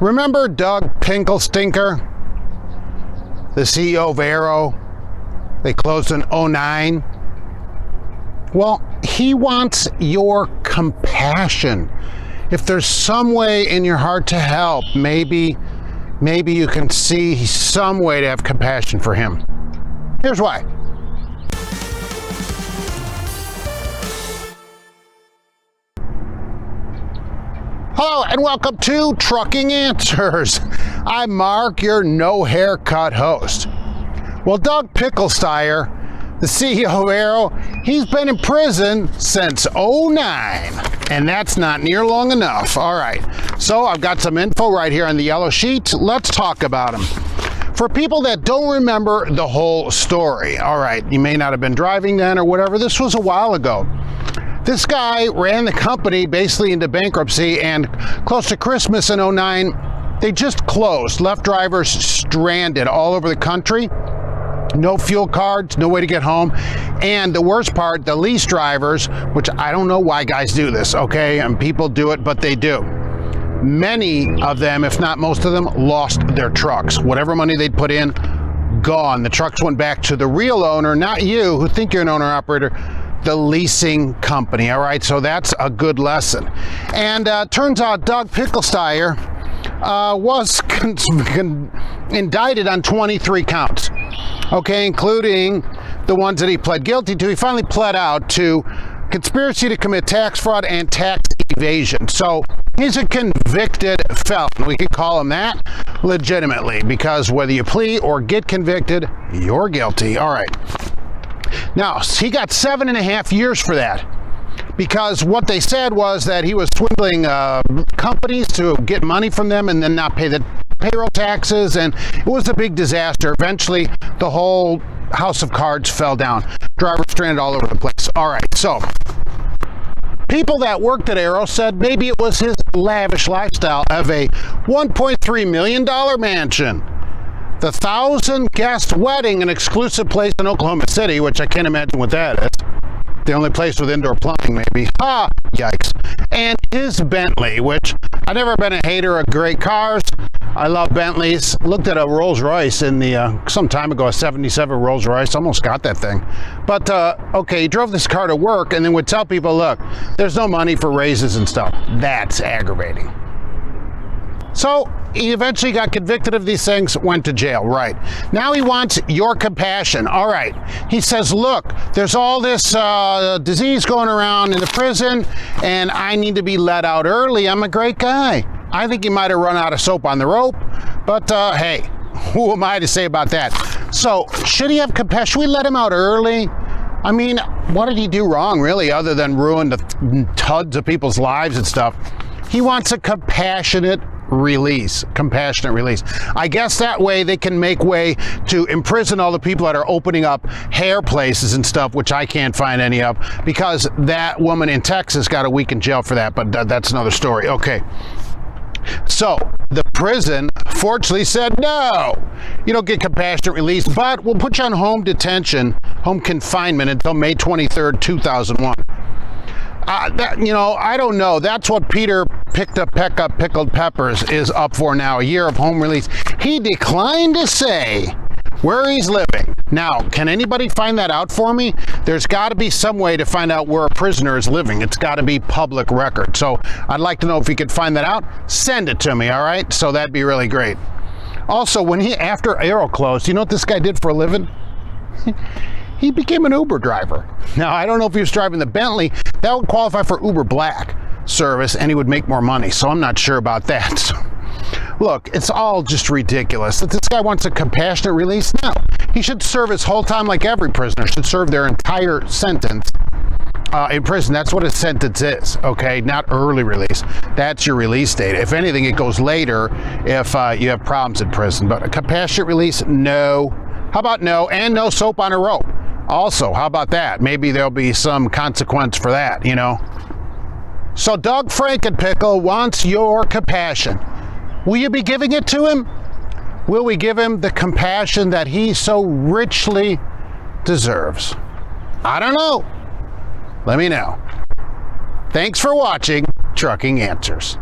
Remember Doug Pielsticker, the CEO of Arrow? They closed in 2009. Well, he wants your compassion. If there's some way in your heart to help, maybe you can see some way to have compassion for him. Here's why. Hello and welcome to Trucking Answers. I'm Mark, your no haircut host. Well, Doug Pielsticker, the CEO of Arrow, he's been in prison since 2009, and that's not near long enough. All right, so I've got some info right here on the yellow sheet. Let's talk about him. For people that don't remember the whole story, all right, you may not have been driving then or whatever, this was a while ago. This guy ran the company basically into bankruptcy, and close to Christmas in 2009, they just closed, left drivers stranded all over the country. No fuel cards, no way to get home. And the worst part, the lease drivers, which I don't know why guys do this, okay? And people do it, but they do. Many of them, if not most of them, lost their trucks. Whatever money they'd put in, gone. The trucks went back to the real owner, not you who think you're an owner-operator, the leasing company. All right, so that's a good lesson. And turns out Doug Pielsticker was indicted on 23 counts, okay, including the ones that he pled guilty to. He finally pled out to conspiracy to commit tax fraud and tax evasion. So he's a convicted felon. We could call him that legitimately, because whether you plea or get convicted, you're guilty. All right. Now, he got 7.5 years for that, because what they said was that he was swindling companies to get money from them and then not pay the payroll taxes, and it was a big disaster. Eventually, the whole house of cards fell down. Drivers stranded all over the place. All right, so people that worked at Arrow said maybe it was his lavish lifestyle of a $1.3 million mansion, the 1,000-guest wedding, an exclusive place in Oklahoma City, which I can't imagine what that is. The only place with indoor plumbing, maybe. Ha! Yikes. And his Bentley, which I've never been a hater of great cars. I love Bentleys. Looked at a Rolls Royce in the some time ago, a 77 Rolls Royce. Almost got that thing. But okay, he drove this car to work and then would tell people, look, there's no money for raises and stuff. That's aggravating. So he eventually got convicted of these things, went to jail. Right. Now he wants your compassion. All right. He says, look, there's all this disease going around in the prison, and I need to be let out early. I'm a great guy. I think he might have run out of soap on the rope, but hey, who am I to say about that? So should he have compassion? Should we let him out early? I mean, what did he do wrong, really, other than ruin the tons of people's lives and stuff? He wants a compassionate release. I guess that way they can make way to imprison all the people that are opening up hair places and stuff, which I can't find any of, because that woman in Texas got a week in jail for that, but that's another story. Okay. So the prison fortunately said, no, you don't get compassionate release, but we'll put you on home detention, home confinement until May 23rd, 2001. I don't know. That's what Peter picked up pickled peppers is up for now, a year of home release. He declined to say where he's living. Now, can anybody find that out for me? There's got to be some way to find out where a prisoner is living. It's got to be public record. So I'd like to know if you could find that out. Send it to me, all right? So that'd be really great. Also, after Arrow closed, you know what this guy did for a living? He became an Uber driver. Now, I don't know if he was driving the Bentley. That would qualify for Uber Black service, and he would make more money, so I'm not sure about that. So, look, it's all just ridiculous. That this guy wants a compassionate release? No. He should serve his whole time like every prisoner should serve their entire sentence in prison. That's what a sentence is, okay? Not early release. That's your release date. If anything, it goes later if you have problems in prison. But a compassionate release, no. How about no? And no soap on a rope. Also, how about that? Maybe there'll be some consequence for that, you know? So Doug Frankenpickle wants your compassion. Will you be giving it to him? Will we give him the compassion that he so richly deserves? I don't know. Let me know. Thanks for watching Trucking Answers.